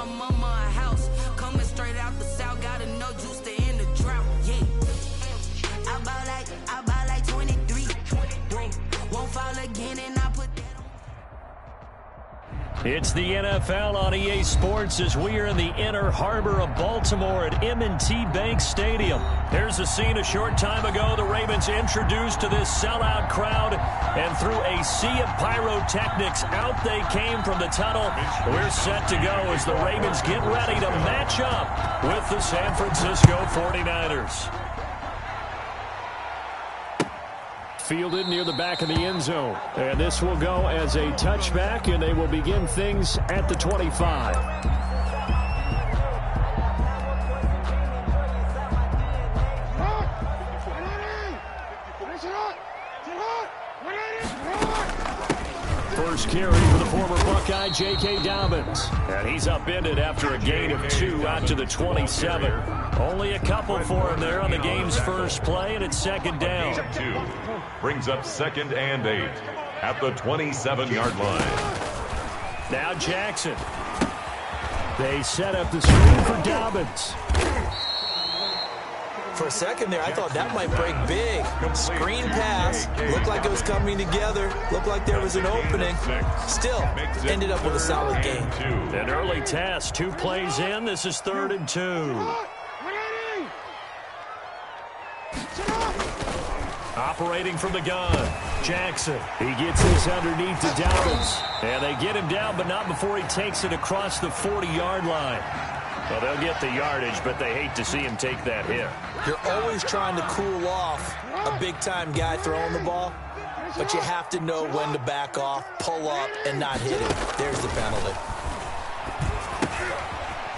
my mama a house. Coming straight out the south, got enough juice to end the drought. Yeah. I buy like 23. Won't fall again, and I put that on. It's the NFL on EA Sports as we are in the inner harbor of Baltimore at M&T Bank Stadium. Here's a scene a short time ago. The Ravens introduced to this sellout crowd, and through a sea of pyrotechnics, out they came from the tunnel. We're set to go as the Ravens get ready to match up with the San Francisco 49ers. Fielded near the back of the end zone. And this will go as a touchback, and they will begin things at the 25. First carry for the former Buckeye, J.K. Dobbins. And he's upended after a gain of 2 out to the 27. Only a couple for him there on the game's first play, and it's second down. 2 brings up 2nd and 8 at the 27-yard line. Now Jackson. They set up the screen for Dobbins. For a second there, I thought that might break big. Screen pass. Looked like it was coming together. Looked like there was an opening. Still, ended up with a solid game. An early test. 2 plays in. This is 3rd and 2. Operating from the gun, Jackson. He gets this underneath to Dobbins. And they get him down, but not before he takes it across the 40-yard line. Well, they'll get the yardage, but they hate to see him take that hit. You're always trying to cool off a big-time guy throwing the ball, but you have to know when to back off, pull up, and not hit it. There's the penalty.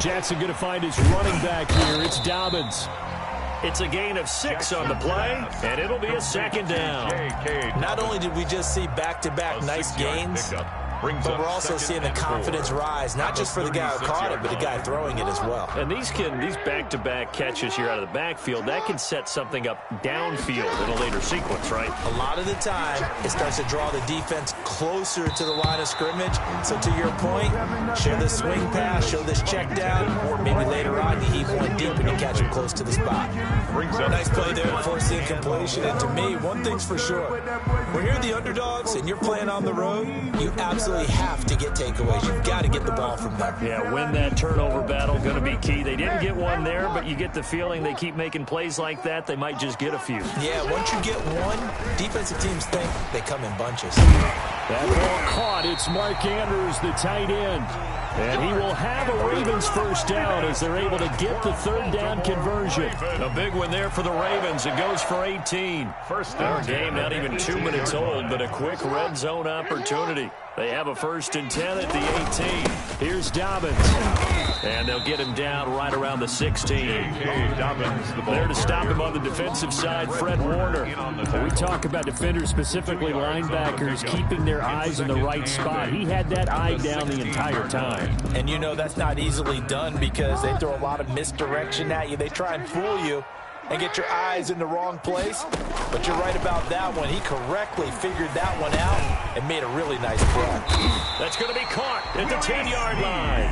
Jackson going to find his running back here. It's Dobbins. It's a gain of 6 on the play, and it'll be a second down. Not only did we just see back-to-back nice gains, but we're also seeing the confidence rise, not just for the guy who caught it, but the guy throwing it as well. And these back-to-back catches here out of the backfield, that can set something up downfield in a later sequence, right? A lot of the time, it starts to draw the defense closer to the line of scrimmage. So to your point, show this swing pass, show this check down, maybe later on you heave one deep and you catch him close to the spot. Nice play there to force the incompletion. And to me, one thing's for sure. When you're the underdogs and you're playing on the road, you absolutely have to get takeaways. You've got to get the ball from them. Yeah, win that turnover battle, going to be key. They didn't get one there, but you get the feeling they keep making plays like that, they might just get a few. Yeah, once you get one, defensive teams think they come in bunches. That ball caught. It's Mark Andrews, the tight end. And he will have a Ravens first down as they're able to get the 3rd down conversion. A big one there for the Ravens. It goes for 18. First down. Game not even 2 minutes old, but a quick red zone opportunity. They have a 1st and 10 at the 18. Here's Dobbins. And they'll get him down right around the 16. There to stop him on the defensive side, Fred Warner. We talk about defenders, specifically linebackers, keeping their eyes in the right spot. He had that eye down the entire time. And you know that's not easily done because they throw a lot of misdirection at you. They try and fool you and get your eyes in the wrong place. But you're right about that one. He correctly figured that one out and made a really nice play. That's going to be caught at the 10-yard line.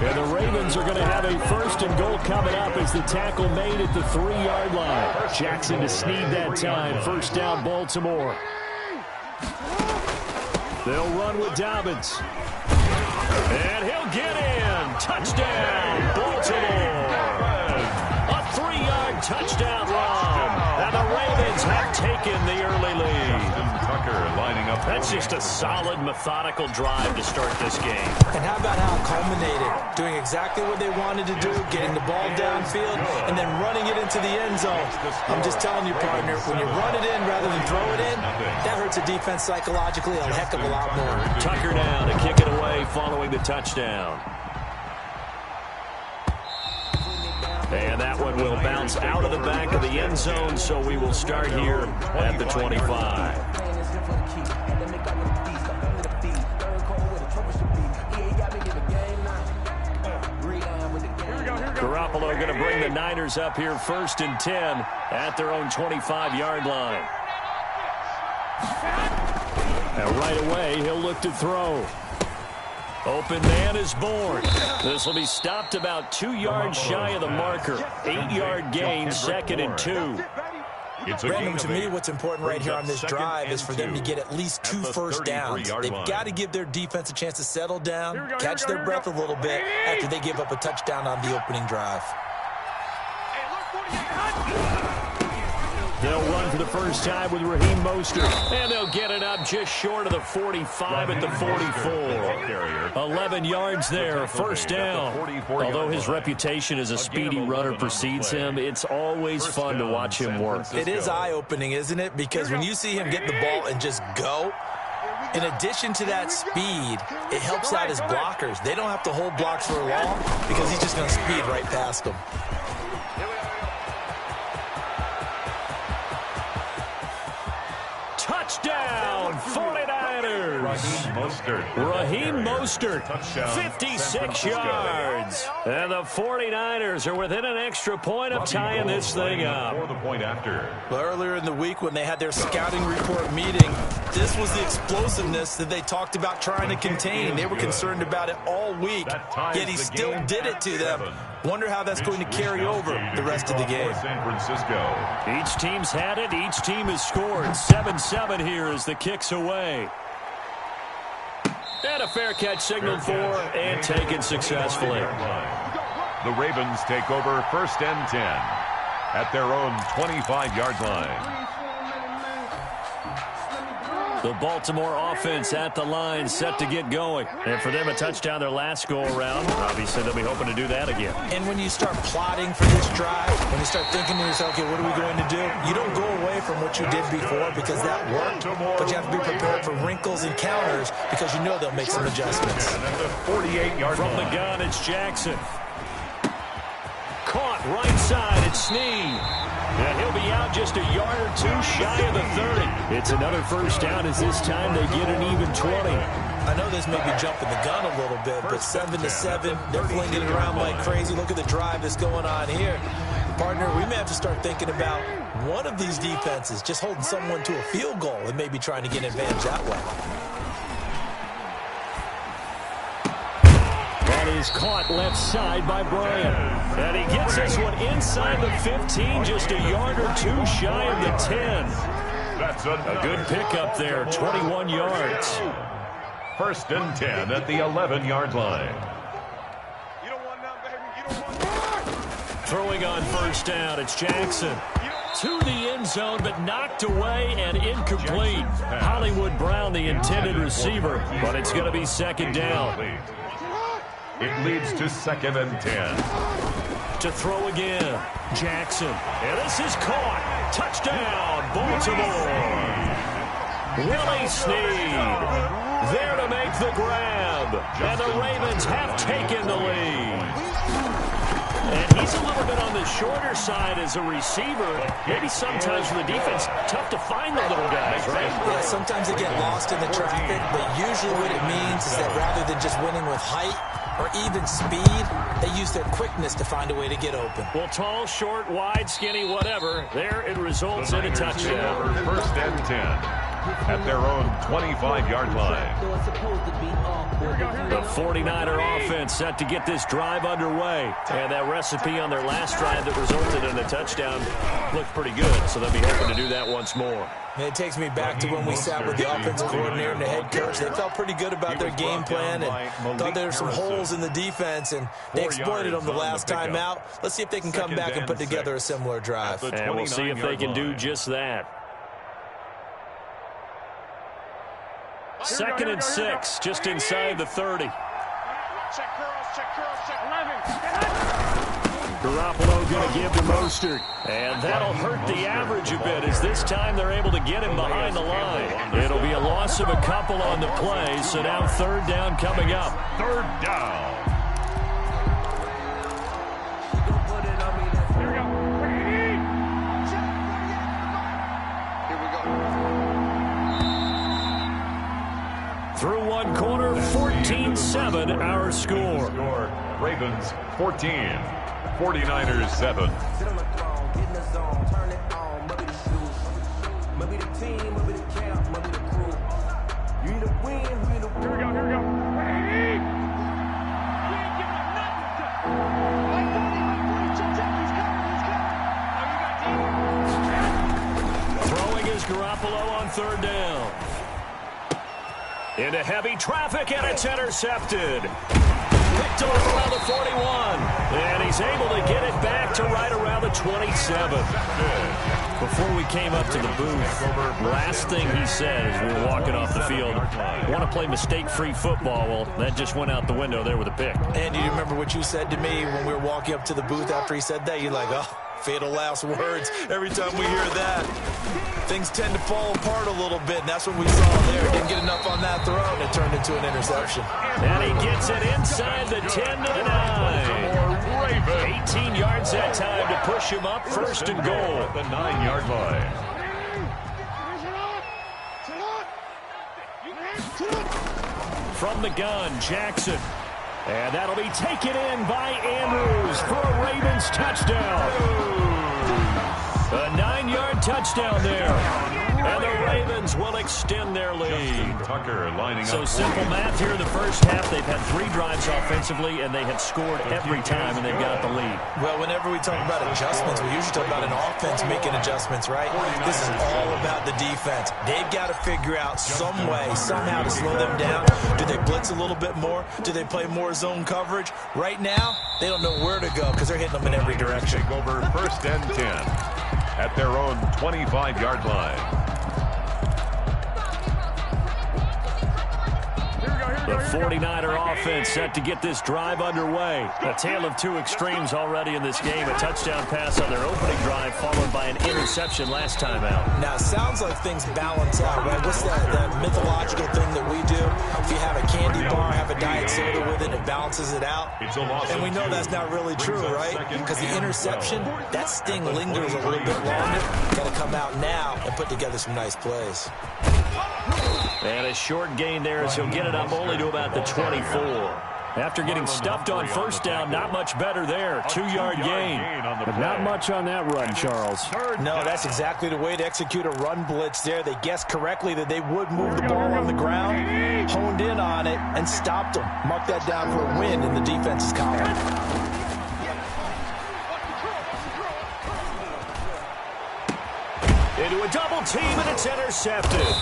And the Ravens are going to have a 1st and goal coming up as the tackle made at the 3-yard line. Jackson to sneed that time. 1st down, Baltimore. They'll run with Dobbins. And he'll get in. Touchdown, Baltimore. A 3-yard touchdown run. And the Ravens have taken the early lead. That's just a solid, methodical drive to start this game. And how about how it culminated? Doing exactly what they wanted to do, getting the ball downfield, and then running it into the end zone. I'm just telling you, partner, when you run it in rather than throw it in, that hurts a defense psychologically a heck of a lot more. Tucker down to kick it away following the touchdown. And that one will bounce out of the back of the end zone, so we will start here at the 25. Garoppolo going to bring the Niners up here 1st and 10 at their own 25-yard line. Now right away, he'll look to throw. Open man is born. This will be stopped about 2 yards shy of the marker. 8-yard gain, 2nd and 2. Brandon, to me, what's important right here on this drive is for them to get at least 2 first downs. They've got to give their defense a chance to settle down, catch their breath a little bit after they give up a touchdown on the opening drive. They'll run for the first time with Raheem Mostert, and they'll get it up just short of the 45 at the 44. 11 yards there, first down. Although his reputation as a speedy runner precedes him, it's always fun to watch him work. It is eye-opening, isn't it? Because when you see him get the ball and just go, in addition to that speed, it helps out his blockers. They don't have to hold blocks for long because he's just going to speed right past them. Touchdown, 49ers. Raheem Mostert, 56 yards. And the 49ers are within an extra point of tying this thing up. Well, earlier in the week when they had their scouting report meeting, this was the explosiveness that they talked about trying to contain. They were concerned about it all week, yet he still did it to them. Wonder how that's going to carry over the rest of the game. Each team's had it. Each team has scored. 7-7 here as the kick's away. And a fair catch signaled for and taken successfully. The Ravens take over 1st and 10 at their own 25-yard line. The Baltimore offense at the line, set to get going. And for them, a touchdown their last go-around. Obviously, they'll be hoping to do that again. And when you start plotting for this drive, when you start thinking to yourself, okay, what are we going to do? You don't go away from what you did before because that worked, but you have to be prepared for wrinkles and counters because you know they'll make some adjustments. From the gun, it's Jackson. Caught right side, it's Snead. And he'll be out just a yard or 2 shy of the 30. It's another first down as this time they get an even 20. I know this may be jumping the gun a little bit, but 7-7, they're flinging it around like crazy. Look at the drive that's going on here. Partner, we may have to start thinking about one of these defenses just holding someone to a field goal and maybe trying to get an advantage that way. That is caught left side by Bryant. And he gets this one inside the 15, just a yard or 2 shy of the 10. A good pickup there, 21 yards. 1st and 10 at the 11-yard line. Throwing on first down, it's Jackson. To the end zone, but knocked away and incomplete. Hollywood Brown, the intended receiver, but it's going to be 2nd down. It leads to 2nd and 10. To throw again, Jackson. And this is caught. Touchdown, Baltimore. Willie Snead there to make the grab. And the Ravens have taken the lead. And he's a little bit on the shorter side as a receiver. Maybe sometimes for the defense, tough to find the little guys, right? Yeah, sometimes they get lost in the traffic, but usually what it means is that rather than just winning with height or even speed, they use their quickness to find a way to get open. Well, tall, short, wide, skinny, whatever, there it results in a touchdown. 1st and 10 at their own 25-yard line. The 49er offense set to get this drive underway. And that recipe on their last drive that resulted in a touchdown looked pretty good, so they'll be hoping to do that once more. And it takes me back to when we sat with the offensive coordinator and the head coach. They felt pretty good about their game plan and thought there were some holes in the defense, and they exploited them the last time out. Let's see if they can come back and put together a similar drive. And we'll see if they can do just that. 2nd and 6, just inside the 30. Garoppolo going to give to Mostert. And that'll hurt the average a bit as this time they're able to get him behind the line. It'll be a loss of a couple on the play, so now 3rd down coming up. 3rd down. Through one quarter, 14-7 our score. Ravens 14, 49ers 7. third down. Into heavy traffic, and it's intercepted. Picked off around the 41. And he's able to get it back to right around the 27. Before we came up to the booth, last thing he said as we were walking off the field, want to play mistake-free football. Well, that just went out the window there with a pick. And you remember what you said to me when we were walking up to the booth after he said that? You're like, oh, fatal last words. Every time we hear that, things tend to fall apart a little bit, and that's what we saw there. Didn't get enough on that throw, and it turned into an interception. And he gets it inside the 10 to the 9. 18 yards that time to push him up, first and goal at the 9-yard line. From the gun, Jackson. And that'll be taken in by Andrews for a Ravens touchdown. A 9-yard touchdown there. And the Ravens will extend their lead. Tucker lining so up. Simple math here in the first half. They've had 3 drives offensively, and they have scored every time, and they've got the lead. Well, whenever we talk about adjustments, we usually talk about an offense making adjustments, right? This is all about the defense. They've got to figure out some way, somehow to slow them down. Do they blitz a little bit more? Do they play more zone coverage? Right now, they don't know where to go because they're hitting them in every direction. Take over first and 10 at their own 25-yard line. The 49er offense set to get this drive underway. A tale of two extremes already in this game. A touchdown pass on their opening drive, followed by an interception last time out. Now, it sounds like things balance out, right? What's that mythological thing that we do? If you have a candy bar, have a diet soda with it, it balances it out. And we know that's not really true, right? Because the interception, that sting lingers a little bit longer. Got to come out now and put together some nice plays. And a short gain there as he'll get it up only to about the 24. After getting stuffed on first down, not much better there. 2-yard gain. But not much on that run, Charles. No, that's exactly the way to execute a run blitz there. They guessed correctly that they would move the ball on the ground, honed in on it, and stopped them. Mark that down for a win in the defense's column. Into a double team, and it's intercepted.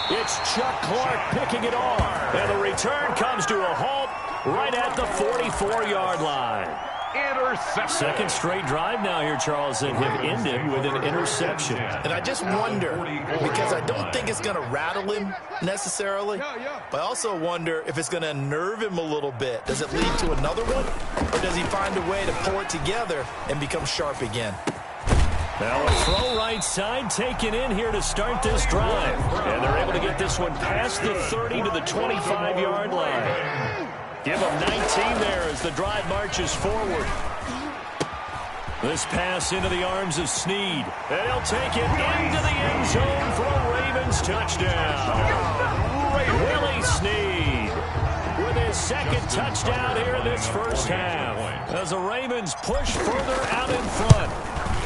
It's Chuck Clark picking it off. And the return comes to a halt right at the 44-yard line. Interception. Second straight drive now here, Charles, and have ended with an interception. And I just wonder, because I don't think it's going to rattle him necessarily, but I also wonder if it's going to unnerve him a little bit. Does it lead to another one, or does he find a way to pull it together and become sharp again? Now a throw right side taken in here to start this drive. And they're able to get this one past the 30 to the 25-yard line. Give them 19 there as the drive marches forward. This pass into the arms of Snead. And he'll take it into the end zone for a Ravens touchdown. Willie Snead with his second touchdown here in this first half. As the Ravens push further out in front.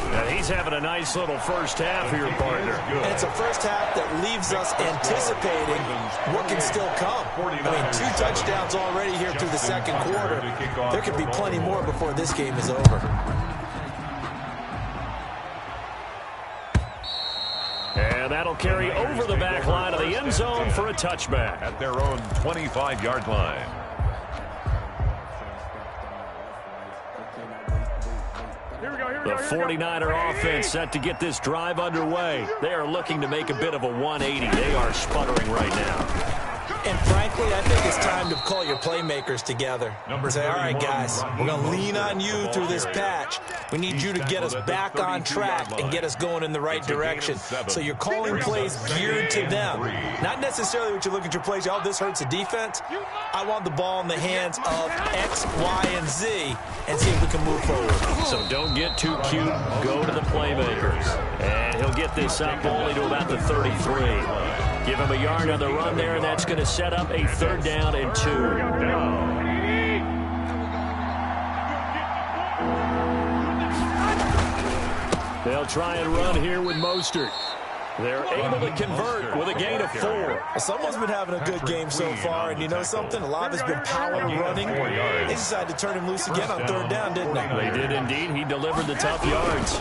And he's having a nice little first half here, partner. And it's a first half that leaves us anticipating what can still come. I mean, 2 touchdowns already here through the second quarter. There could be plenty more before this game is over. And that'll carry over the back line of the end zone for a touchback. At their own 25-yard line. The 49er offense set to get this drive underway. They are looking to make a bit of a 180. They are sputtering right now. And frankly, I think it's time to call your playmakers together. Say, all right, guys, we're going to lean on you through this patch. We need you to get us back on track and get us going in the right direction. So you're calling plays geared to them. Not necessarily what you look at your plays, oh, this hurts the defense. I want the ball in the hands of X, Y, and Z and see if we can move forward. So don't get too cute. Go to the playmakers. And he'll get this up only to about the 33. Give him a yard on the run there, and that's going to set up a 3rd down and 2. They'll try and run here with Mostert. They're able to convert with a gain of 4. Well, someone's been having a good game so far, and you know something? A lot of it's been power running. They decided to turn him loose again on 3rd down, didn't they? They did indeed. He delivered the tough yards.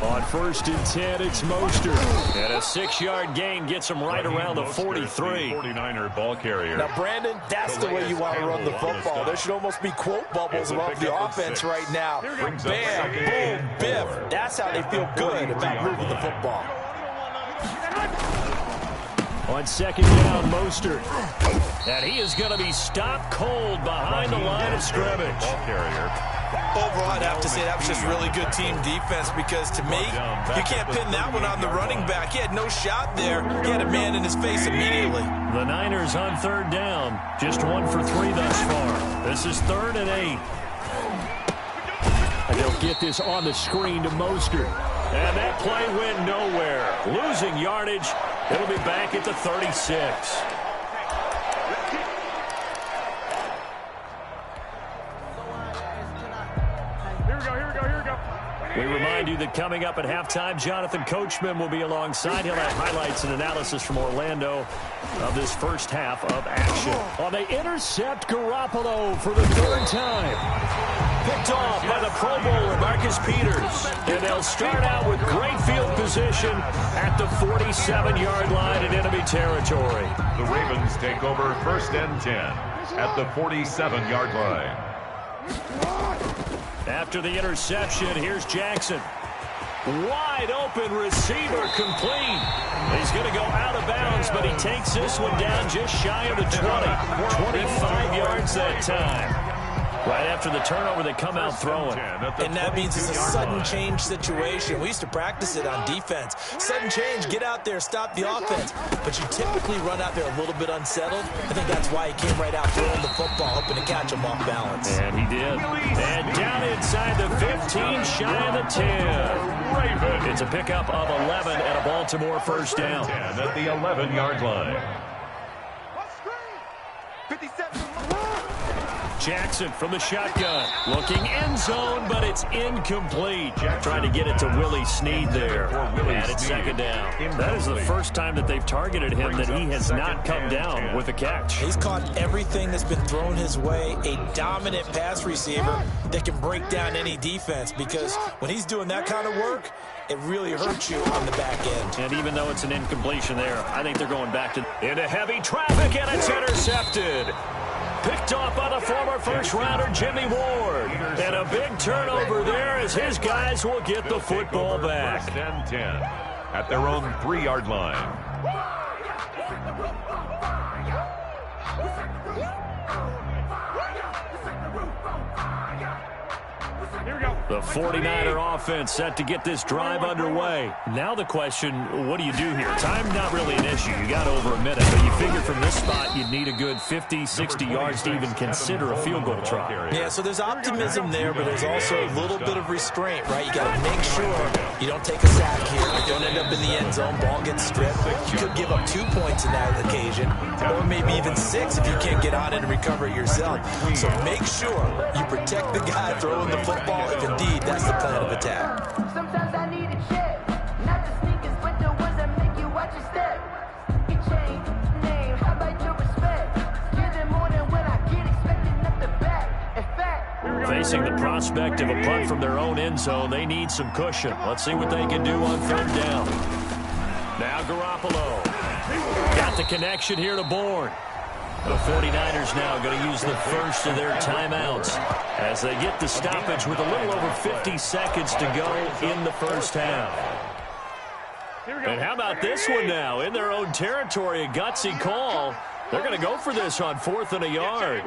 On 1st and 10, it's Mostert. And a 6-yard gain gets him right around the 43. 49er ball carrier. Now, Brandon, that's the way you want to run the football. There should almost be quote bubbles above the offense right now. Bam, boom, biff. That's how they feel good about moving the football. On 2nd down, Mostert. And he is going to be stopped cold behind the line of scrimmage. Ball carrier. Overall, I'd have to say that was just really good team defense because, to me, you can't pin that one on the running back. He had no shot there. He had a man in his face immediately. The Niners on 3rd down. Just 1 for 3 thus far. This is 3rd and 8. And they'll get this on the screen to Mostert. And that play went nowhere. Losing yardage. It'll be back at the 36. We remind you that coming up at halftime, Jonathan Coachman will be alongside. He'll have highlights and analysis from Orlando of this first half of action. Oh, they intercept Garoppolo for the 3rd time. Picked off by the Pro Bowler, Marcus Peters. And they'll start out with great field position at the 47-yard line in enemy territory. The Ravens take over 1st and 10 at the 47-yard line. After the interception, here's Jackson. Wide open receiver complete. He's going to go out of bounds, but he takes this one down just shy of the 20. 25 yards that time. Right after the turnover, they come out throwing. And that means it's a sudden change situation. We used to practice it on defense. Sudden change, get out there, stop the offense. But you typically run out there a little bit unsettled. I think that's why he came right out throwing the football, hoping to catch him off balance. And he did. And down inside the 15, shy of the 10. It's a pickup of 11 and a Baltimore 1st down. At the 11-yard line. Jackson from the shotgun. Looking end zone, but it's incomplete. Trying to get it to Willie Snead there. And it's 2nd down. That is the first time that they've targeted him that he has not come down with a catch. He's caught everything that's been thrown his way. A dominant pass receiver that can break down any defense, because when he's doing that kind of work, it really hurts you on the back end. And even though it's an incompletion there, I think they're going back to into heavy traffic, and it's intercepted. Picked off by the former first-rounder Jimmy Ward. And a big turnover there as his guys will get the football back. 1st and 10 at their own 3-yard line. The 49er offense set to get this drive underway. Now the question, what do you do here? Time not really an issue. You got over a minute, but you figure from this spot you'd need a good 50, 60 yards to even consider a field goal try. Yeah, so there's optimism there, but there's also a little bit of restraint, right? You got to make sure you don't take a sack here. You don't end up in the end zone. Ball gets stripped. You could give up 2 points in that occasion, or maybe even 6 if you can't get on it and recover it yourself. So make sure you protect the guy throwing the football if indeed that's the plan of attack. Sometimes I need a check, not the sneakers, but the ones that make you watch your step. Your chain, name, how about your respect? Give them more than when I get expected up the back. In fact, Facing the prospect of a punt from their own end zone, they need some cushion. Let's see what they can do on 3rd down. Now Garoppolo. Got the connection here to Bourne. The 49ers now going to use the first of their timeouts as they get the stoppage with a little over 50 seconds to go in the first half. And how about this one now? In their own territory, a gutsy call. They're going to go for this on 4th and a yard.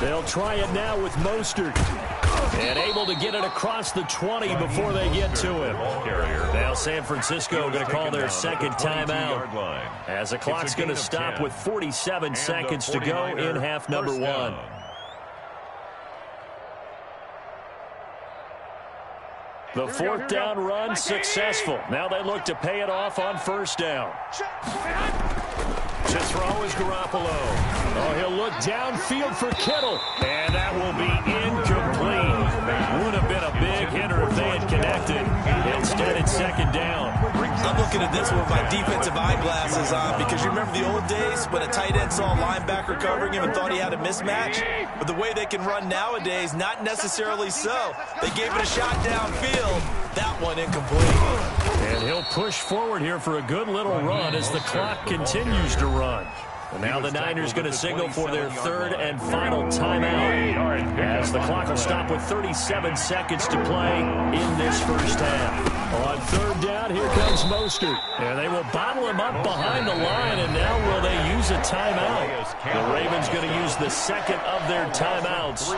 They'll try it now with Mostert. And able to get it across the 20 before they get to him. Now San Francisco going to call their 2nd timeout as the clock's going to stop with 47 seconds to go in half number 1. The 4th down run successful. Now they look to pay it off on 1st down. To throw is Garoppolo. Oh, he'll look downfield for Kittle. And that will be incomplete. Would have been a big hitter if they had connected. Instead, it's 2nd down. I'm looking at this with my defensive eyeglasses on because you remember the old days when a tight end saw a linebacker covering him and thought he had a mismatch? But the way they can run nowadays, not necessarily so. They gave it a shot downfield. That one incomplete. And he'll push forward here for a good little run as the clock continues to run. And now the Niners going to signal for their third and final timeout as the clock will stop with 37 seconds to play in this first half. On third down, here comes Mostert. And they will bottle him up behind the line, and now will they use a timeout? The Ravens going to use the second of their timeouts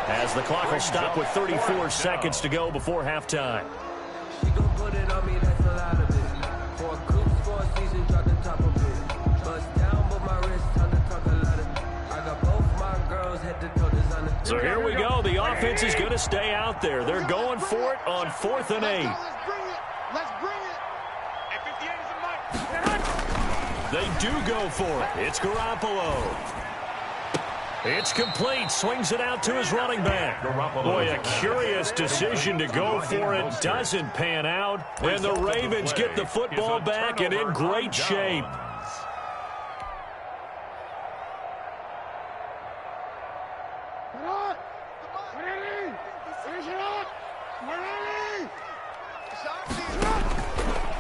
as the clock will stop with 34 seconds to go before halftime. She gon' put it on me, that's a lot of it. For a coops, for a season, drop the top of it. Bust down, but my wrist, time to talk a lot of. I got both my girls, head to toe designer. So here we go. The offense is going to stay out there. They're going for it on 4th and 8. Let's bring it. At 58 is the mic. They do go for it. It's Garoppolo. It's complete. Swings it out to his running back. Boy, a curious decision to go for it. Doesn't pan out. And the Ravens get the football back and in great shape.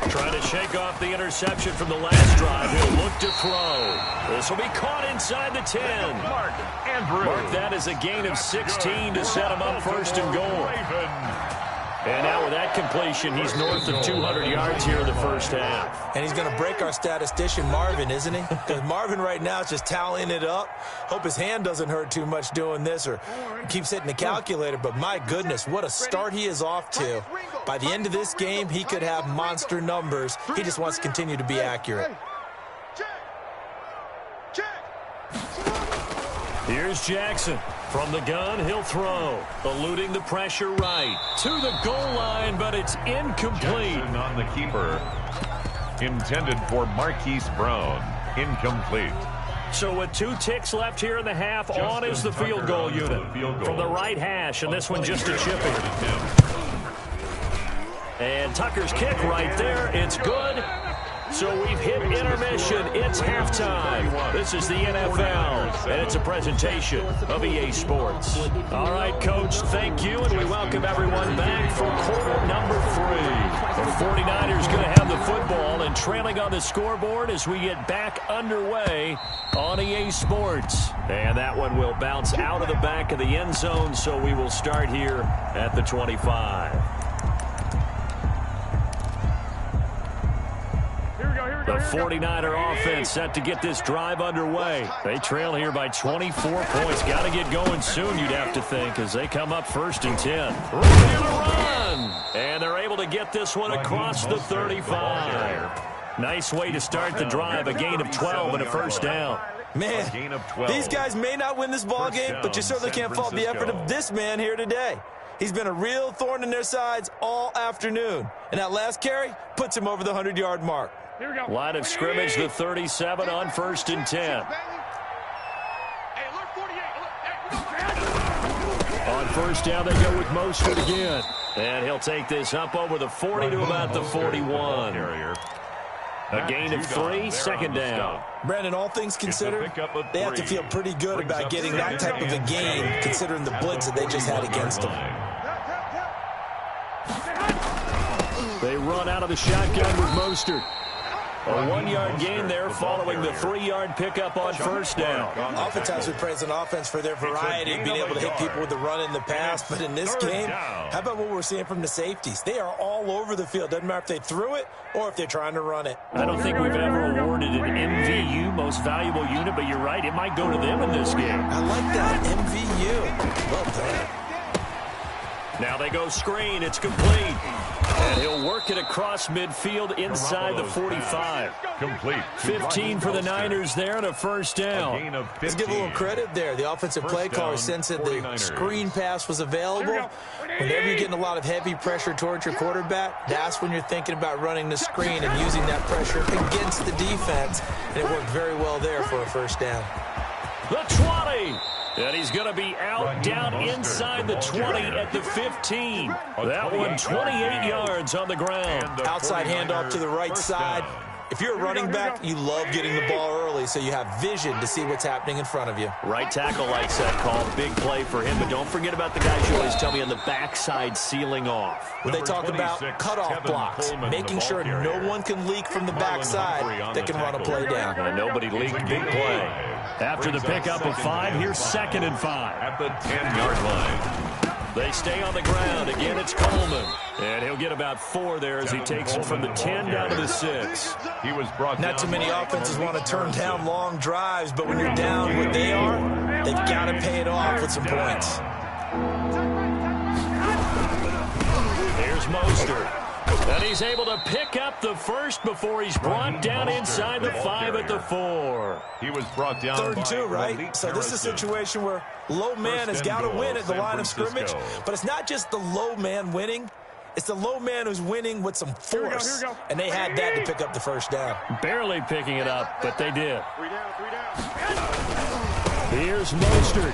Trying to shake off the interception from the last drive. He'll look to throw. This will be caught inside the 10. Mark that as a gain of 16 to set him up first and goal. And now with that completion, he's north of 200 yards here in the first half. And he's going to break our statistician Marvin, isn't he? Because Marvin right now is just tallying it up. Hope his hand doesn't hurt too much doing this or keeps hitting the calculator. But my goodness, what a start he is off to. By the end of this game, he could have monster numbers. He just wants to continue to be accurate. Here's Jackson. From the gun, he'll throw. Eluding the pressure right. To the goal line, but it's incomplete. Jackson on the keeper. Intended for Marquise Brown. Incomplete. So with 2 ticks left here in the half, on is the field goal unit. From the right hash, and this one just a chipping. And Tucker's kick right there. It's good. So we've hit intermission. It's halftime. This is the NFL, and it's a presentation of EA Sports. All right, Coach, thank you, and we welcome everyone back for quarter number 3. The 49ers going to have the football and trailing on the scoreboard as we get back underway on EA Sports. And that one will bounce out of the back of the end zone, so we will start here at the 25. The 49er offense set to get this drive underway. They trail here by 24 points. Got to get going soon, you'd have to think, as they come up 1st and 10. Ready to run! And they're able to get this one across the 35. Nice way to start the drive. A gain of 12 and a first down. Man, these guys may not win this ball game, but you certainly can't fault the effort of this man here today. He's been a real thorn in their sides all afternoon. And that last carry puts him over the 100-yard mark. Line of scrimmage, the 37 on 1st and 10. On first down, they go with Mostert again. And he'll take this up over the 40 to about the 41. A gain of 3, second down. Brandon, all things considered, they have to feel pretty good about getting that type of a gain, considering the blitz that they just had against them. They run out of the shotgun with Mostert. A 1-yard gain there following the 3-yard pickup on first down. Oftentimes we praise an offense for their variety, being able to hit people with the run in the pass. But in this game, how about what we're seeing from the safeties? They are all over the field. Doesn't matter if they threw it or if they're trying to run it. I don't think we've ever awarded an MVU, most valuable unit, but you're right, it might go to them in this game. I like that, MVU. Well done. Now they go screen. It's complete. And he'll work it across midfield inside the 45. Complete. 15 for the Niners there and a first down. Let's give a little credit there. The offensive play caller sensed that the screen pass was available. Whenever you're getting a lot of heavy pressure towards your quarterback, that's when you're thinking about running the screen and using that pressure against the defense. And it worked very well there for a first down. The 20. And he's going to be out down inside the 20 at the 15. That one 28 yards on the ground. Outside handoff to the right side. If you're a running back, you love getting the ball early so you have vision to see what's happening in front of you. Right tackle likes that call. Big play for him. But don't forget about the guys you always tell me on the backside sealing off. When they talk about cutoff blocks, making sure no one can leak from the backside that can run a play down. And nobody leaked. Big play. After the pickup of 5, here's 2nd and 5. At the 10-yard line. They stay on the ground. Again, it's Coleman. And he'll get about 4 there as he takes it from the 10 down to the 6. He was brought Not too many offenses want to turn down long drives, but when you're down what they are, they've got to pay it off with some points. Here's Mostert. And he's able to pick up the first before he's brought down inside the 5 at the 4. He was brought down 3rd and 2, right? So this is a situation where low man has got to win at the line of scrimmage. But it's not just the low man winning. It's the low man who's winning with some force. And they had that to pick up the first down. Barely picking it up, but they did. Here's Mostert.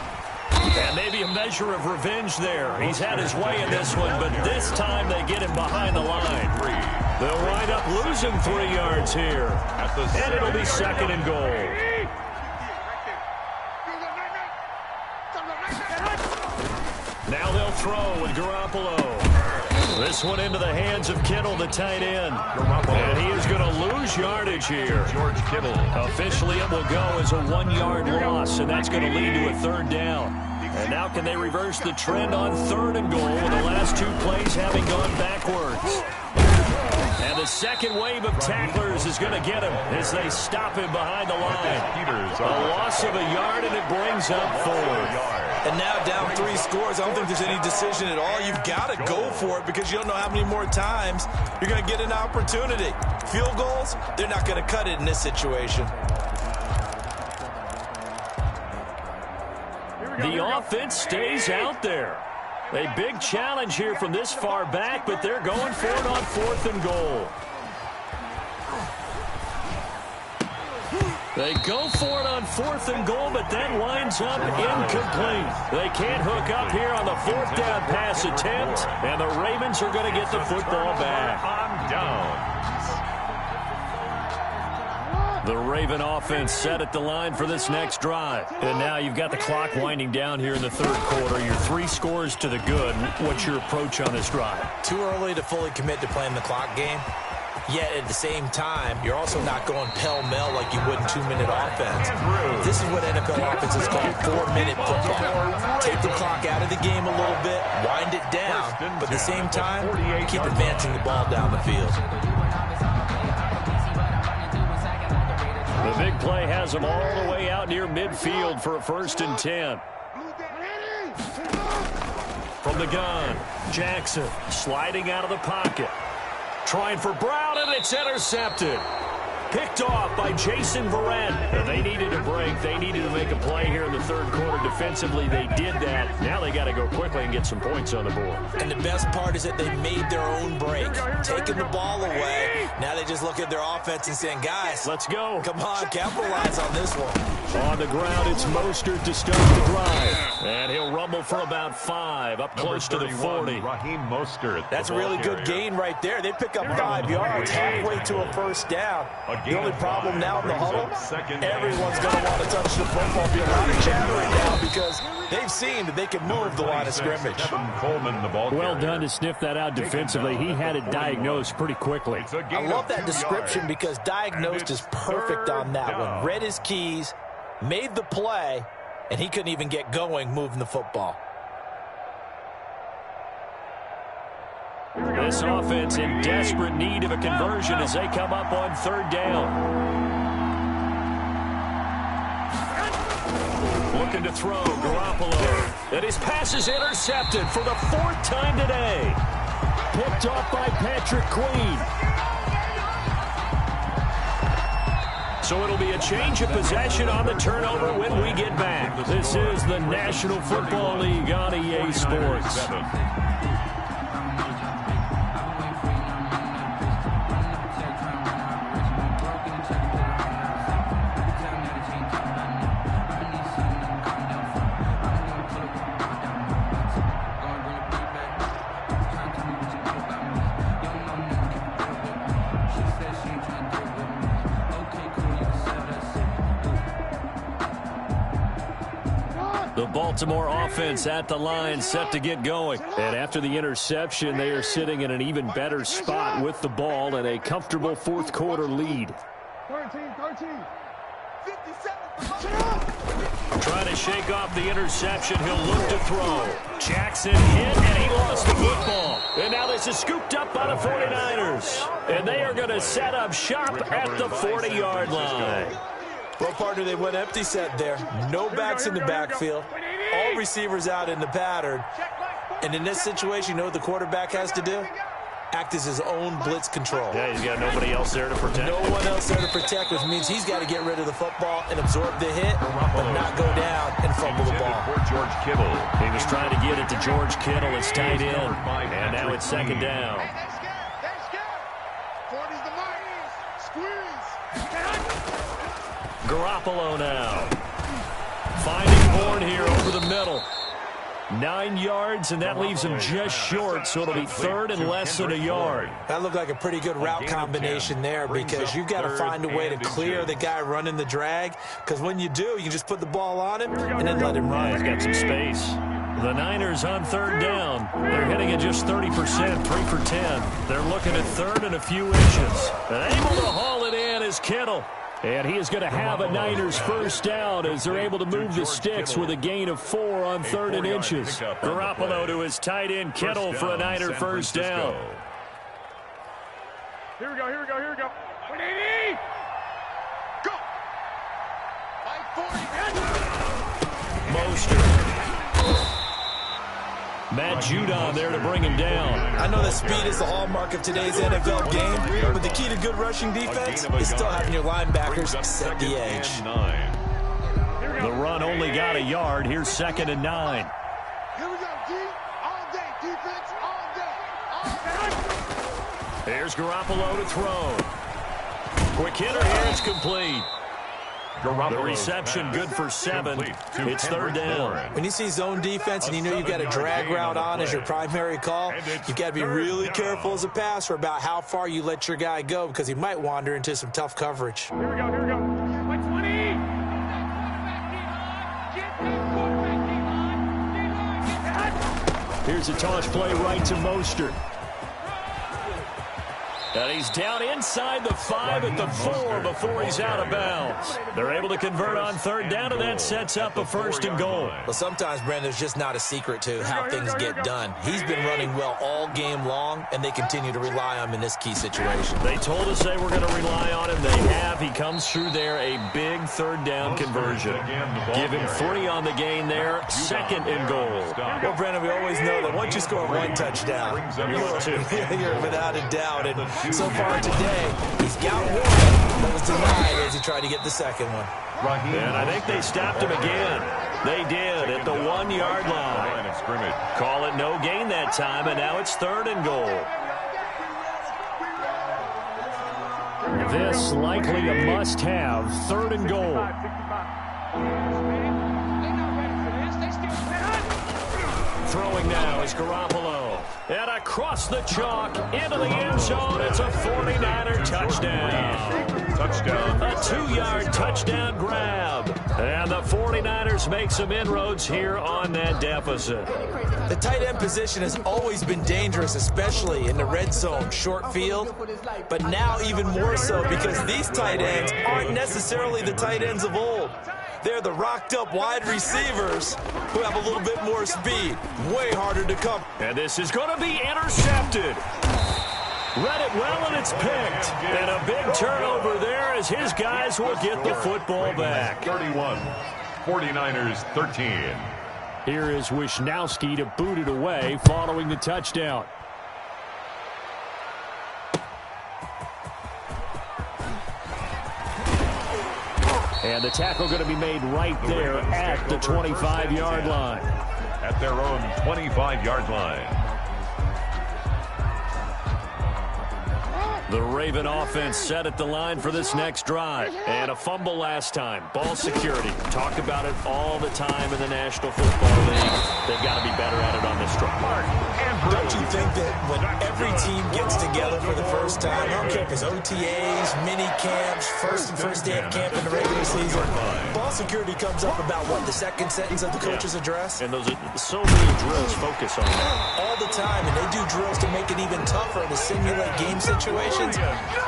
And maybe a measure of revenge there. He's had his way in this one, but this time they get him behind the line. They'll wind up losing 3 yards here. And it'll be 2nd and goal. Now they'll throw with Garoppolo. This one into the hands of Kittle, the tight end. And he is going to lose yardage here. George Kittle. Officially, it will go as a 1-yard loss, and that's going to lead to a 3rd down. And now can they reverse the trend on 3rd and goal with the last 2 plays having gone backwards? And the second wave of tacklers is going to get him as they stop him behind the line. A loss of a yard, and it brings up 4. And now down 3 scores. I don't think there's any decision at all. You've got to go for it because you don't know how many more times you're going to get an opportunity. Field goals, they're not going to cut it in this situation. The offense stays out there. A big challenge here from this far back, but they're going for it on 4th and goal. They go for it on 4th and goal, but that winds up incomplete. They can't hook up here on the 4th down pass attempt, and the Ravens are going to get the football back. On down. The Raven offense set at the line for this next drive. And now you've got the clock winding down here in the 3rd quarter. You're 3 scores to the good. What's your approach on this drive? Too early to fully commit to playing the clock game. Yet at the same time, you're also not going pell-mell like you would in 2-minute offense. This is what NFL offenses call 4-minute football. Take the clock out of the game a little bit, wind it down, but at the same time, keep advancing the ball down the field. The big play has them all the way out near midfield for a 1st and 10. From the gun, Jackson sliding out of the pocket. Trying for Brown, and it's intercepted. Picked off by Jason Verrett. And they needed a break. They needed to make a play here in the 3rd quarter. Defensively, they did that. Now they got to go quickly and get some points on the board. And the best part is that they made their own break. Taking the ball away. Now they just look at their offense and saying, guys, let's go. Come on, capitalize on this one. On the ground, it's Mostert to start the drive. And he'll rumble for about 5, up close to the 40. Raheem Mostert. That's a really good gain right there. They pick up 5 yards halfway to a 1st down. The only problem now in the huddle, everyone's going to want to touch the football. Be a lot of chattering now because they've seen that they can move the line of scrimmage. Coleman, the ball well done to sniff that out defensively. He had it diagnosed pretty quickly. I love that description because diagnosed is perfect on that one. Read his keys, made the play, and he couldn't even get going moving the football. This offense in desperate need of a conversion as they come up on 3rd down. Looking to throw, Garoppolo. And his pass is intercepted for the 4th time today. Picked off by Patrick Queen. So it'll be a change of possession on the turnover when we get back. This is the National Football League on EA Sports. The Baltimore offense at the line, set to get going. And after the interception, they are sitting in an even better spot with the ball and a comfortable fourth quarter lead. 13, 57. Trying to shake off the interception. He'll look to throw. Jackson hit, and he lost the football. And now this is scooped up by the 49ers. And they are going to set up shop at the 40-yard line. Well, partner, they went empty set there. No backs in the backfield. All receivers out in the pattern. And in this situation, you know what the quarterback has to do? Act as his own blitz control. Yeah, he's got nobody else there to protect. No one else there to protect, which means he's got to get rid of the football and absorb the hit, but not go down and fumble the ball. George Kittle. He was trying to get it to George Kittle. It's tight end. And now it's second down. That's good. 40's the mark. Squeeze. Garoppolo now. Finding Horn here over the middle. 9 yards, and that leaves him just short, so it'll be third and less than a yard. That looked like a pretty good route combination there, because you've got to find a way to clear the guy running the drag, because when you do, you just put the ball on him and then let him run. He's got some space. The Niners on third down. They're hitting at just 30%, 3 for 10. They're looking at third and a few inches. And able to haul it in is Kittle. And he is going to have a Niners first down as they're able to move the sticks with a gain of 4 on third and inches. Garoppolo to his tight end Kittle for a Niner first down. Here we go. 180. Go. 540. Mostert. Matt Judon there to bring him down. I know that speed is the hallmark of today's NFL game, but the key to good rushing defense is still having your linebackers set the edge. The run only got a yard. Here's second and 9. Here we go, D. All day. Defense all day. Here's Garoppolo to throw. Quick hitter here. It's complete. The reception good for 7. It's third down. When you see zone defense and you know you've got a drag route on as your primary call, you've got to be really careful as a passer about how far you let your guy go, because he might wander into some tough coverage. Here we go. 120. Here's a toss play right to Mostert. And he's down inside the 5 at the 4 before he's out of bounds. They're able to convert on third down, and that sets up a first and goal. Well, sometimes, Brandon, there's just not a secret to how things get done. He's been running well all game long, and they continue to rely on him in this key situation. They told us they were going to rely on him. They have. He comes through there, a big third down conversion. Give him 3 on the gain there, second and goal. Well, Brandon, we always know that once you score 1 touchdown, you're without a doubt. And so far today, he's got 1 that was denied as he tried to get the second one. And I think they stopped him again. They did at the 1-yard line. Call it no gain that time, and now it's third and goal. This likely a must-have, third and goal. Throwing now is Garoppolo. And across the chalk into the end zone. It's a 49er touchdown. Touchdown. A 2-yard touchdown grab. And the 49ers make some inroads here on that deficit. The tight end position has always been dangerous, especially in the red zone, short field. But now even more so, because these tight ends aren't necessarily the tight ends of old. They're the rocked-up wide receivers who have a little bit more speed. Way harder to cover. And this is going to be intercepted. Read it well, and it's picked. And a big turnover there as his guys will get the football back. 31, 49ers 13. Here is Wisnowski to boot it away following the touchdown. And the tackle going to be made right there at the 25-yard line. At their own 25-yard line. The Raven offense set at the line for this next drive. And a fumble last time. Ball security. Talk about it all the time in the National Football League. They've got to be better at it on this drive. Don't you think that when every team gets together for the first time, I don't care if it's OTAs, mini camps, first day of camp in the regular season, ball security comes up about what, the second sentence of the coach's address? And those are so many drills focus on that. All the time, and they do drills to make it even tougher to simulate game situations.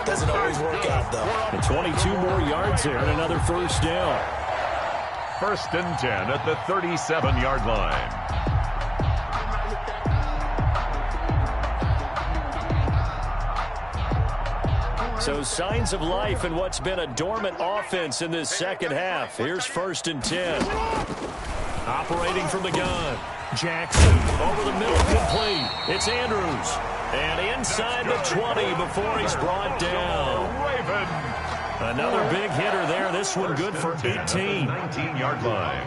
Doesn't always work out, though. And 22 more yards there and another first down. 1st and 10 at the 37-yard line. So signs of life in what's been a dormant offense in this second half. Here's 1st and 10. Operating from the gun. Jackson over the middle, complete. It's Andrews. And inside the 20 before he's brought down. Another big hitter there. This one good for 18. 19-yard line.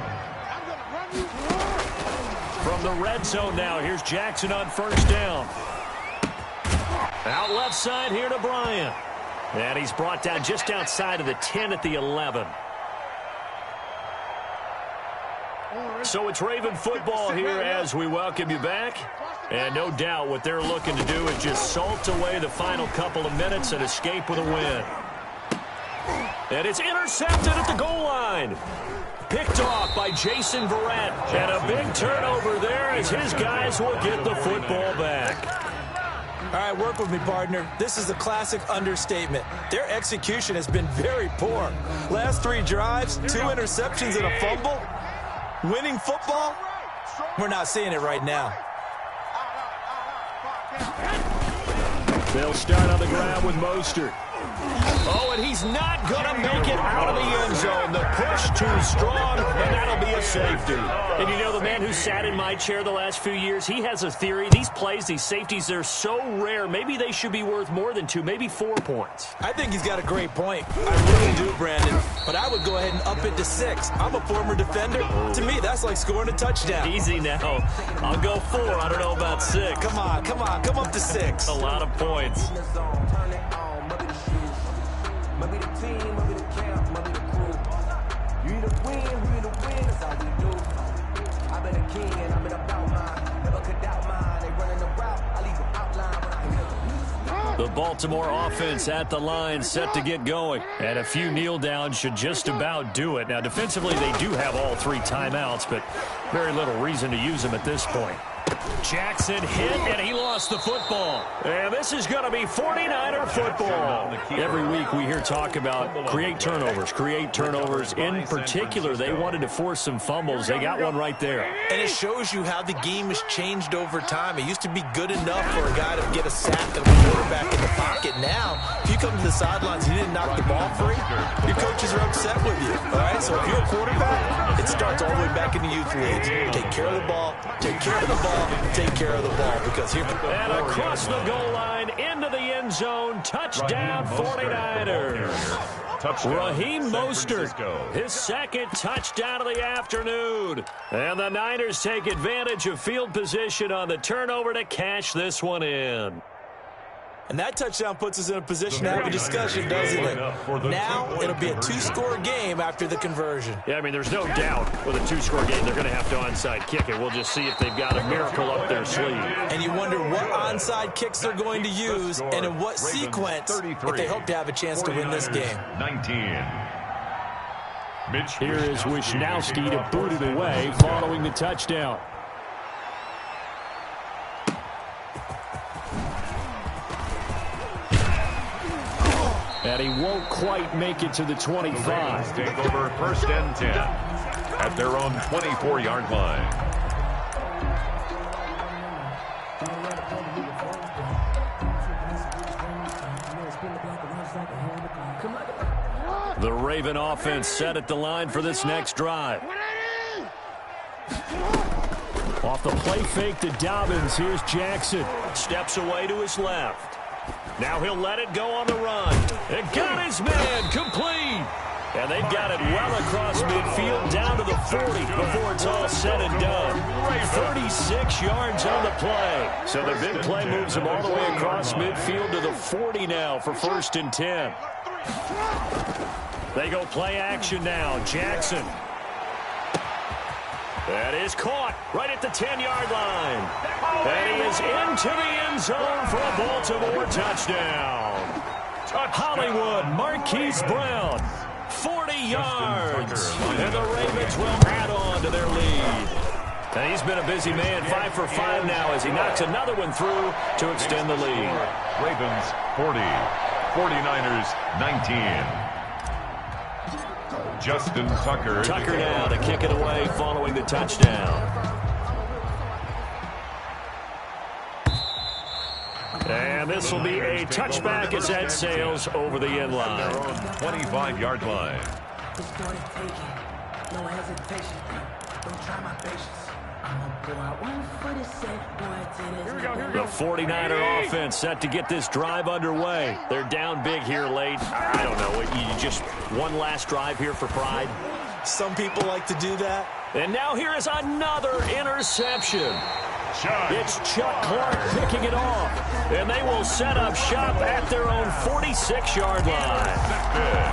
From the red zone now, here's Jackson on 1st down. Out left side here to Bryant. And he's brought down just outside of the 10 at the 11. So it's Raven football here as we welcome you back. And no doubt what they're looking to do is just salt away the final couple of minutes and escape with a win. And it's intercepted at the goal line. Picked off by Jason Verrett. And a big turnover there as his guys will get the football back. All right, work with me, partner. This is a classic understatement. Their execution has been very poor. Last 3 drives, 2 interceptions and a fumble. Winning football? We're not seeing it right now. They'll start on the ground with Mostert. Oh, and he's not going to make it out of the end zone. The push too strong, and that'll be a safety. And you know, the man who sat in my chair the last few years, he has a theory. These plays, these safeties, they're so rare. Maybe they should be worth more than 2, maybe 4 points. I think he's got a great point. I really do, Brandon. But I would go ahead and up it to 6. I'm a former defender. To me, that's like scoring a touchdown. Easy now. I'll go 4. I don't know about 6. Come on. Come up to 6. A lot of points. Maybe the team, maybe the camp, maybe the crew. You either win, that's how we do. I've been a king and I've been about mine. Never could doubt mine. They running the route, I leave them outline when I hear them. The Baltimore offense at the line, set to get going. And a few kneel downs should just about do it. Now, defensively, they do have all 3 timeouts, but very little reason to use them at this point. Jackson hit, and he lost the football. And this is going to be 49er football. Every week we hear talk about create turnovers. In particular, they wanted to force some fumbles. They got one right there. And it shows you how the game has changed over time. It used to be good enough for a guy to get a sack and a quarterback in the pocket. Now, if you come to the sidelines and you didn't knock the ball free, your coaches are upset with you. All right, so if you're a quarterback, it starts all the way back in the youth leagues. Take care of the ball, take care of the ball, take care of the ball, because here and across the goal line into the end zone, touchdown 49ers. Raheem Mostert, his second touchdown of the afternoon. And the Niners take advantage of field position on the turnover to cash this one in. And that touchdown puts us in a position to have a discussion, doesn't it? Now, it'll be a 2-score game after the conversion. Yeah, I mean, there's no doubt with a 2-score game, they're going to have to onside kick it. We'll just see if they've got a miracle up their sleeve. And you wonder what onside kicks they're going to use and in what sequence if they hope to have a chance to win this game. 19. Here is Wisnowski to boot it away following the touchdown. And he won't quite make it to the 25. Take over 1st and 10 at their own 24-yard line. The Raven offense set at the line for this next drive. Off the play fake to Dobbins, here's Jackson. Steps away to his left. Now he'll let it go on the run. And got his man complete. And they've got it well across midfield down to the 40 before it's all said and done. 36 yards on the play. So the big play moves them all the way across midfield to the 40 now for 1st and 10. They go play action now. Jackson. That is caught right at the 10-yard line. And he is into the end zone for a Baltimore touchdown. Hollywood Marquise Brown, 40 yards. And the Ravens will add on to their lead. And he's been a busy man, 5 for 5 now as he knocks another one through to extend the lead. Ravens 40, 49ers 19. Justin Tucker. Tucker now to kick it away following the touchdown. And this will be a touchback as that sails over the end line. 25-yard line. No hesitation. Don't try my patience. The 49er offense set to get this drive underway. They're down big here late. I don't know. You just one last drive here for pride. Some people like to do that. And now here is another interception. It's Chuck Clark picking it off. And they will set up shop at their own 46-yard line.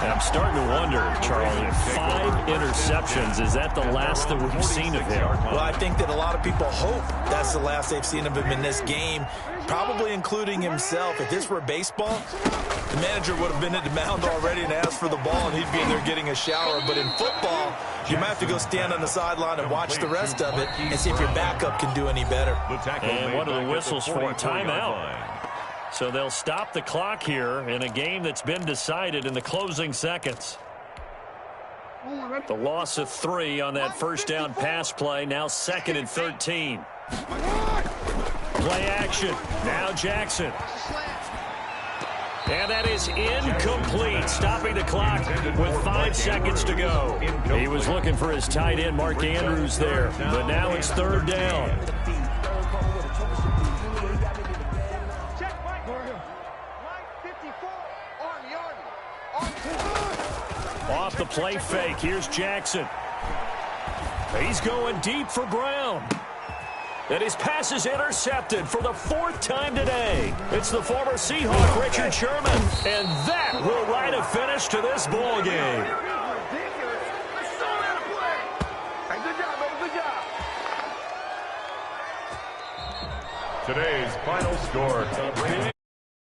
And I'm starting to wonder, Charlie, 5 interceptions. Is that the last that we've seen of him? Well, I think that a lot of people hope that's the last they've seen of him in this game, probably including himself. If this were baseball, the manager would have been at the mound already and asked for the ball, and he'd be in there getting a shower. But in football, you might have to go stand on the sideline and watch the rest of it and see if your backup can do any better. And one of the whistles for a timeout. So they'll stop the clock here in a game that's been decided in the closing seconds. The loss of 3 on that first down pass play. Now 2nd and 13. Play action. Now Jackson. And that is incomplete, stopping the clock with 5 seconds to go. He was looking for his tight end, Mark Andrews, there. But now it's 3rd down. Off the play fake, here's Jackson. He's going deep for Brown. And his pass is intercepted for the 4th time today. It's the former Seahawk, Richard Sherman. And that will write a finish to this ball game. Today's final score.